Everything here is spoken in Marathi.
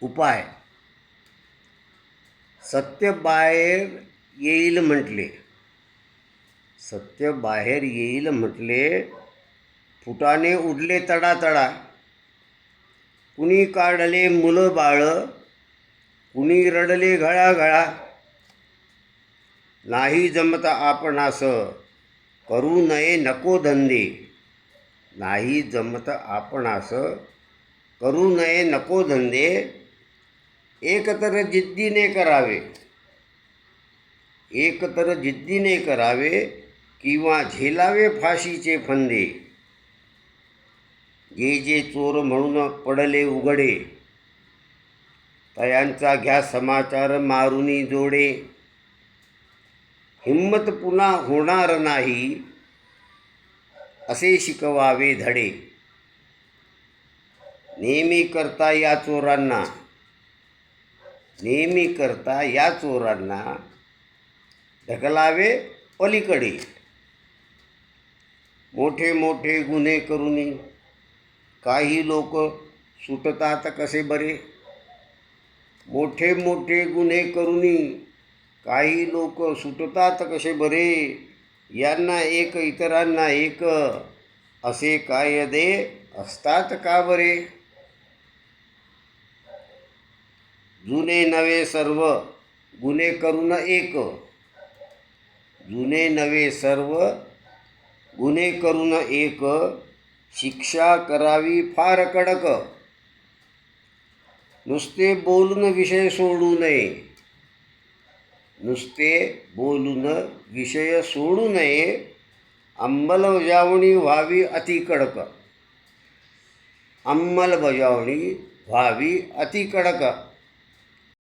उपाय. सत्य बाहेर येईल म्हटले. सत्य बाहेर येईल म्हटले. फुटाने उडले तडातडा. कुणी काढले मुलं बाळ, कुणी रडले घळाघळा. नाही जमत आपणास करू नये नको धंदे. नाही जमत आपणास करू नये नको धंदे. एक तर जिद्दीने करावे. एक तर जिद्दीने करावे किंवा झेलावे फाशीचे फंदे. जे चोर म्हणून पडले उघडे, तयांचा घ्या समाचार मारुनी जोडे. हिम्मत पुन्हा होणार नाही असे शिकवावे धडे. नेहमी करता या चोरांना, नेहमी करता या चोरांना ढकलावे पलीकडे. मोठे मोठे गुन्हे करूनी काही लोक सुटतात कसे बरे. मोठे मोठे गुन्हे करूनी काही लोक सुटतात कसे बरे. यांना एक इतरांना एक असे कायदे असतात का बरे. जुने नवे सर्व गुन्हे करून एक. जुने नवे सर्व गुन्हे करून एक. शिक्षा करावी फार कडक. नुसते बोलून विषय सोडू नये. नुसते बोलून विषय सोडू नये. अंमलबजावणी व्हावी अति कडक. अंमलबजावणी व्हावी अति कडक.